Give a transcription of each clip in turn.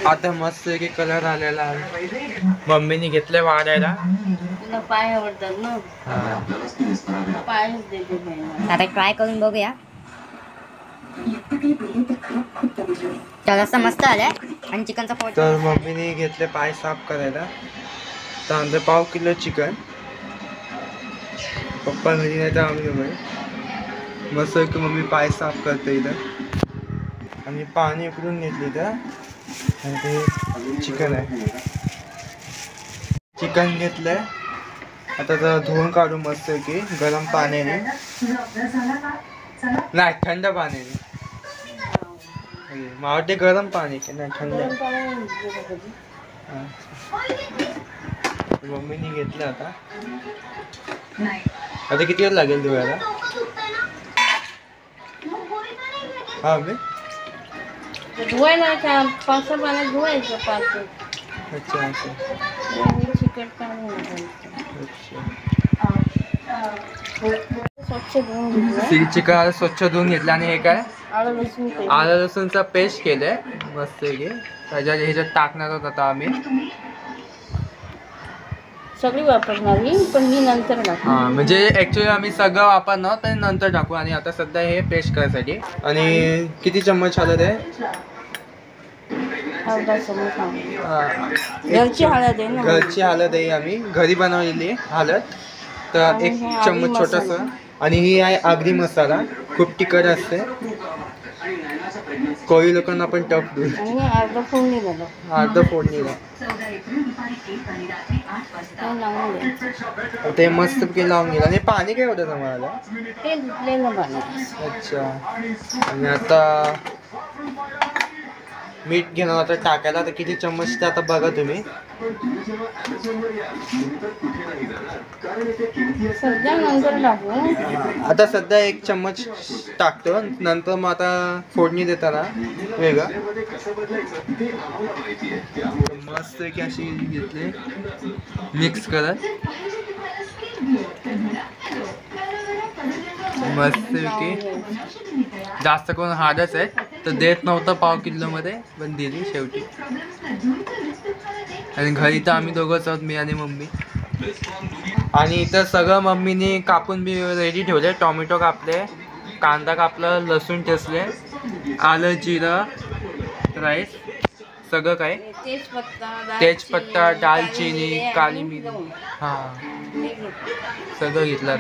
आता मस्त की कलर आलेला आहे. मम्मीने घेतले वाढायला. तुला पाय आवडतात ना. पायच देते आता ट्राय करून बघूया. तर रस्सा मस्त आलाय आणि चिकनचा पोट. तर मम्मीने घेतले पाय साफ करायला. तर आमचं पाव किलो चिकन. पप्पा घरी नाही तर आम्ही मस्त की मम्मी पाय साफ करते इथं आणि पाणी उकळून घेतली तर आणि ते चिकन आहे. चिकन घेतलंय आता जरा धुवून काढू मस्त की गरम पाण्याने, नाही थंड पाण्याने. मला वाटते गरम पाणी की नाही थंड. मम्मीने घेतलं आता. आता किती वेळ लागेल धुवायला? हा मी धुवायला का पावसा पाण्यात धुवायचं पाच. अच्छा अच्छा चिकट पाणी स्वच्छ धुवून चिकन स्वच्छ धुवून घेतलं आणि हे काय आलं लसूण पेस्ट. आलं लसूणचा पेस्ट केलंय मस्त की त्याच्यात ह्याच्यात टाकणार आहोत आता आम्ही. सगळी वापरणार ही पण मी नंतर टाकू. हा म्हणजे ऍक्च्युली आम्ही सगळं वापरणार पण नंतर टाकू आणि आता सध्या हे पेस्ट करायसाठी. आणि किती चम्मच हळद आहे? अर्धा चमच घरची हळद आहे ना. घरची हळद आहे आम्ही घरी बनवलेली हळद. तर एक चम्मच छोटासा. आणि ही आहे आगरी मसाला. खूप तिखट असते. कोळी लोकांना आपण टफ देऊ. आणि अर्धा फोडणी दिलं. अर्धा फोडणीला ते मस्त पैकी लावून गेलं. आणि पाणी काय होतं तुम्हाला? ते धुतलेलं पाणी. अच्छा. आणि आता मीठ घेणार आता टाकायला. तर किती चम्मच ते आता बघा तुम्ही. सध्या नंतर टाकू. आता सध्या एक चम्मच टाकतो नंतर मग आता फोडणी देताना वेगळं. मस्त की अशी घेतली मिक्स करत मस्त की. जास्त कोण हार्डच आहे तर देत नव्हतं पाव किलो मध्ये पण दिली शेवटी. आणि घरी तर आम्ही दोघंच आहोत मी आणि मम्मी. आणि इथं सगळं मम्मीने कापून बी रेडी ठेवले. टोमॅटो कापले, कांदा कापला, लसूण ठेचले, आलं जिरं राईस सगळं काय तेजपत्ता दालचिनी काली मिरी हां सगळं घेतलं.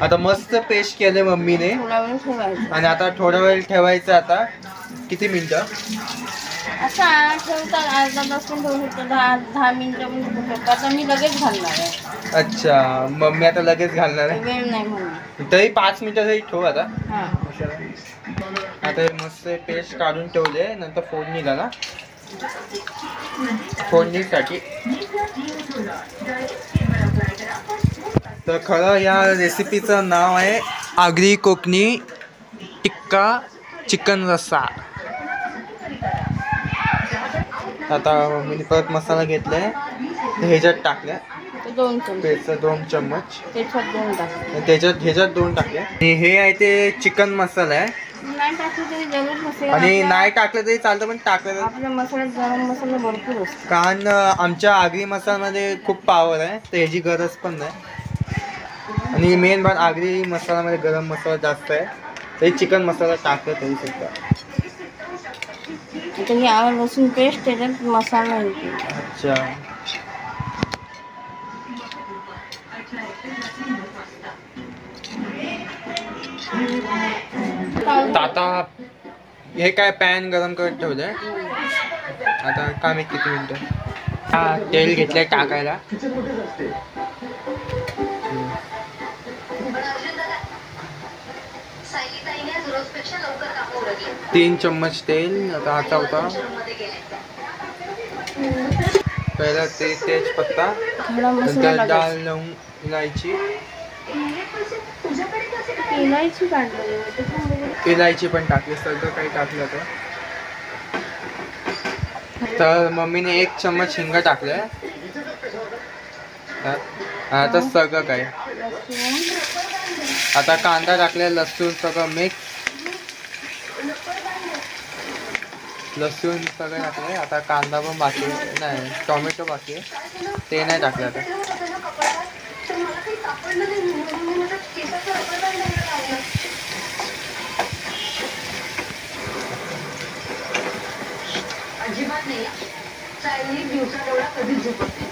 आता मस्त पेस्ट केले मम्मीने. आणि आता थोडा वेळ ठेवायचं. आता किती मिनिटं? असा ठेवतात अर्धा तास पण ठेवू शकतो. 10 मिनिटं पण ठेवू शकतो. आता मी लगेच घालणार आहे. अच्छा मम्मी आता लगेच घालणार आहे. वेळ नाही म्हणून तरी 5 मिनिटं तरी ठेवू आता. हां आता मस्त पेस्ट काढून ठेवले. नंतर फोडणीला ना फोडणीसाठी. तर खरं या रेसिपीचं नाव आहे आगरी कोकणी टिक्का चिकन रस्सा. आता मम्मीने परत मसाला घेतलाय ह्याच्यात टाकल्या. 2 चमचे 2 चम्मच त्याच्यात 2 टाकले. ह्याच्यात 2 टाकले. आणि हे आहे ते चिकन मसाला आहे. नाही टाकलं तरी जरूर मसाला. आणि नाही टाकलं तरी चालतं पण टाकलं. आपल्या मसाल्यात गरम मसाला भरपूर असतो. कारण आमच्या आगरी मसाल्यामध्ये खूप पावर आहे तर ह्याची गरज पण नाही. आणि मेन बात आगरी मसाल्यामध्ये गरम मसाला जास्त आहे. तरी चिकन मसाला टाकलं तरी सुद्धा. आता ही आलं लसूण पेस्ट त्याच्यात मसाला येते. अच्छा आता हे काय पॅन गरम करत ठेवलंय. आता काय मी किती मिनिटं तेल घेतलंय टाकायला. 3 चम्मच तेल. आता आता होता पहिला ते तेजपत्ता, नंतर डाळ लवंग इलायची इलायची पण टाकली. सगळं काही टाकलं तर मम्मीने 1 चम्मच हिंग टाकलंय. आता सगळं काय आता कांदा टाकलाय लसूण सगळं मिक्स. लसूण सगळं टाकलंय. आता कांदा पण बाकी आहे. नाही टोमॅटो बाकी आहे, ते नाही टाकलं आता. अजिबात नाही. चायनीज दिवसा एवढा कधीच झोपत नाही.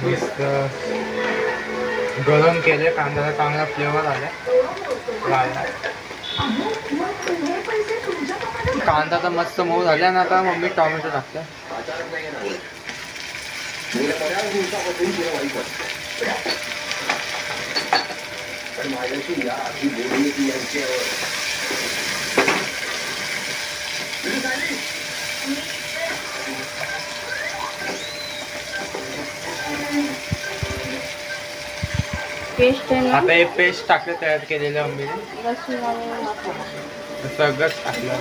मस्त गरम केले, कांद्याला चांगला फ्लेवर आला. कांदा तर मस्त मऊ झाला ना. आता मम्मी टोमॅटो टाकते. पेस्ट आहे ना, आता हे पेस्ट टाकलं तयार केलेलं मम्मीने. लसूण आणि मसाला. सगळंच टाकलं.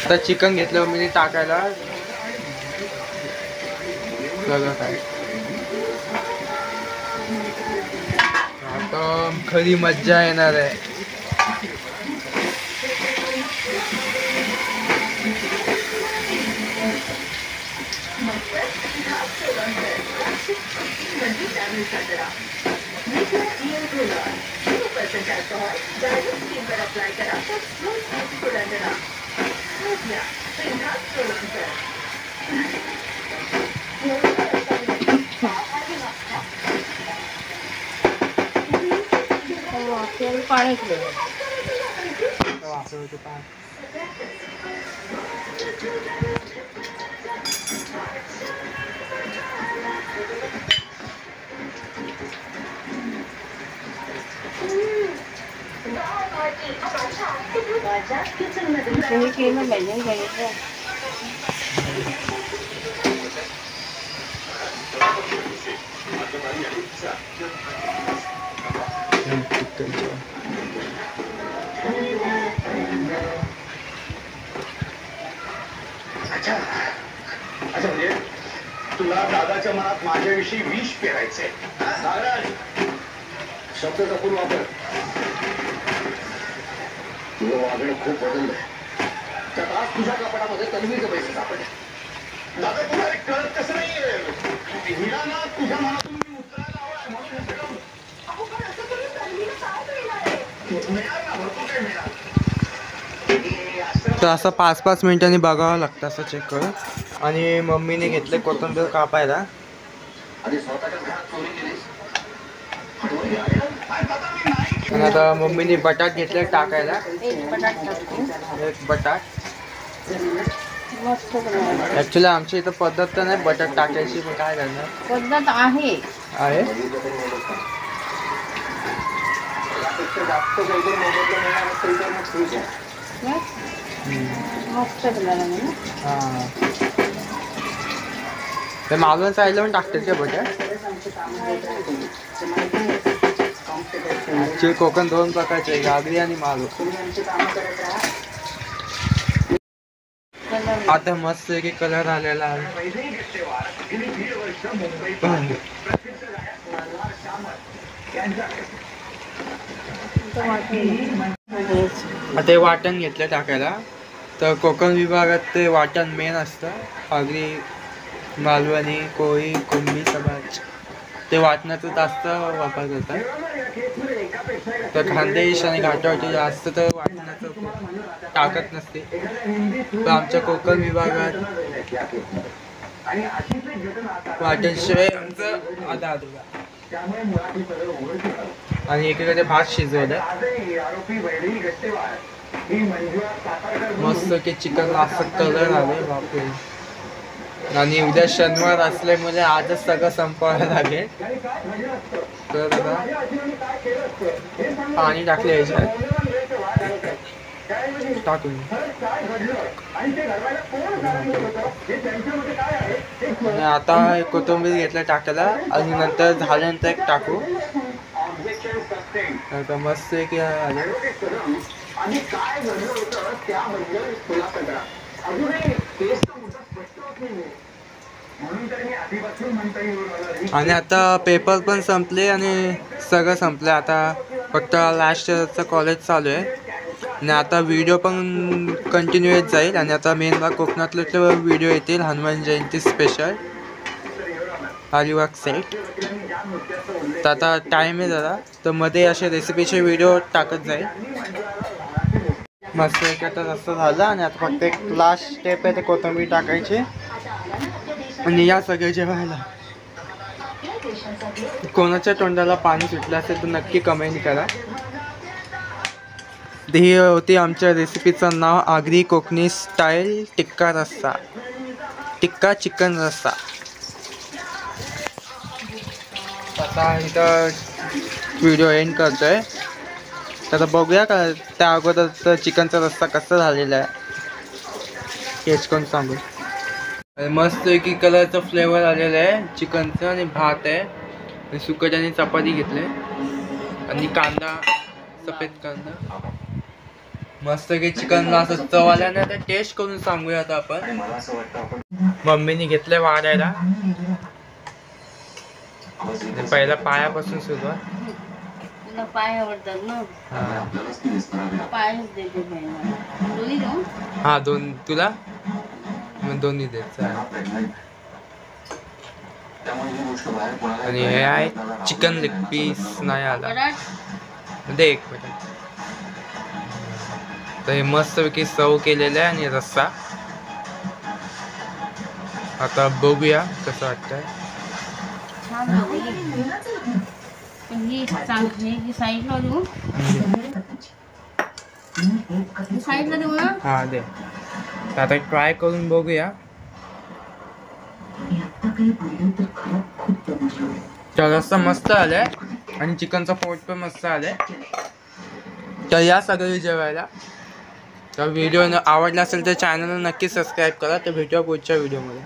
आता चिकन घेतलं मम्मीने टाकायला. सगळं काय आता खरी मज्जा येणार आहे. पाणी ठेव. तुम्ही केलं पाहिजे बघितलं. अच्छा म्हणजे तुला दादाच्या मनात माझ्याविषयी विष पेरायचंय. शब्द जपून वापर. तुझं वागणं खूप बदललंय. त्यात आज तुझ्या कपाटामध्ये तन्वीचे पैसे सापडले. दादा तुला एक कळत कसं नाही. हिला ना तुझ्या मनातून मी उतरायला हवंय म्हणून हे सगळं. अहो पण असं करून तन्वीला काय मिळणार आहे? मिळाल ना, भरपूर काय मिळाल. तर असं 5-5 मिनिटांनी बघावं लागतं असं चेक करून. आणि मम्मीने घेतले कोथिंबीर कापायला. आणि आता मम्मीने बटाट घेतले टाकायला. एक बटाट टाकते. एक बटाट. मस्त बनवायचं. ऍक्च्युली आमच्या इथं पद्धत तर नाही बटाट टाकायची, पण काय करणार पद्धत आहे. आहे. मस्त बनवायला ना. हां ते मागून साईडला पण टाकतात का बटाट? ॲक्च्युली कोकण 2 प्रकारचे आहे, घागरी आणि मालू. आता मस्त की कलर आलेला आहे. आता हे वाटण घेतलं टाकायला. तर कोकण विभागात ते वाटण मेन असतं. घागरी, मालवणी, कोळी, कुंभी समाज ते वाटणाचं जास्त वापर करतात. तर खानदेश आणि घाटावरती जास्त तर वाटणाचं टाकत नसते. तर आमच्या कोकण विभागात वाटणशिवाय आमचं आधा अधुरा. आणि एकीकडे भात शिजवलं मस्त की चिकनला असं कलर आले बापरे. आणि उद्या शनिवार असल्यामुळे आजच सगळं संपवायला लागेल. तर आता पाणी टाकले याच्यात टाकून आणि ते घडवायला कोण कारणीभूत होतं हे त्यांच्यामध्ये काय आहे हे आणि आता कोथिंबीर घेतलं टाकायला आणि नंतर झाल्यानंतर एक टाकू. ऑब्जेक्शन सस्टेन आता मस्त आहे की आलं. आणि काय घडलं होतं त्याबद्दल खुलासा करा. अजूनही केसचा मुद्दा स्पष्ट होत नाहीये म्हणून तर मी आधीपासून म्हणता येईल. आणि आता पेपर पण संपले आणि सगळं संपलं. आता फक्त लास्ट इयरचं कॉलेज चालू आहे आणि आता व्हिडिओ पण कंटिन्यू येत जाईल. आणि आता मेन भाग कोकणातले व्हिडिओ येतील. Hanuman Jayanti special Alibag set. तर आता टाईम आहे जरा, तर मध्ये असे रेसिपीचे व्हिडिओ टाकत जाईल. मस्त एक आता रस्ता झाला आणि आता फक्त एक लास्ट स्टेप आहे ते कोथिंबीर टाकायची आणि या सगळे जेवायला. कोणाच्या तोंडाला पाणी सुटलं असेल तर नक्की कमेंट करा. ही होती आमच्या रेसिपीचं नाव आगरी कोकणी स्टाईल टिक्का रस्सा, टिक्का चिकन रस्सा. आता इथं व्हिडिओ एंड करतोय. तर बघूया का त्या अगोदर चिकनचा रस्सा कसा झालेला आहे टेस्ट करून सांगू. मस्त की कलरचं फ्लेवर आलेलं आहे चिकनचं आणि भात आहे आणि सुकट चपाती घेतले आणि कांदा, सफेद कांदा. मस्त की चिकनला असं चव आल्याने आता टेस्ट करून सांगूया. आता आपण मम्मीने घेतले वाढायला. पहिला पायापासून सुरुवात. तुला पाय आवडतात ना, पायच देते पहिला. दोन्ही देऊ? हा दोन तुला मग दोन्ही देत. आणि हे आहे चिकन लेग पीस नाही आला पराठ दे एक मिनिट. तर हे मस्तपैकी सर्व केलेलं आहे आणि रस्सा. आता बघूया कसं वाटतंय. छान होती. पण ही चांगली ही साईडला देऊ, साईडला देऊ ना. हा दे. तर आता ट्राय करून बघूया. तर रस्सा मस्त आलाय आणि चिकनचा पोट पण मस्त आलाय. तर या सगळे जेवायला. तर व्हिडिओ आवडला असेल तर चॅनलला नक्की सबस्क्राईब करा. तर भेटूया पुढच्या व्हिडिओमध्ये.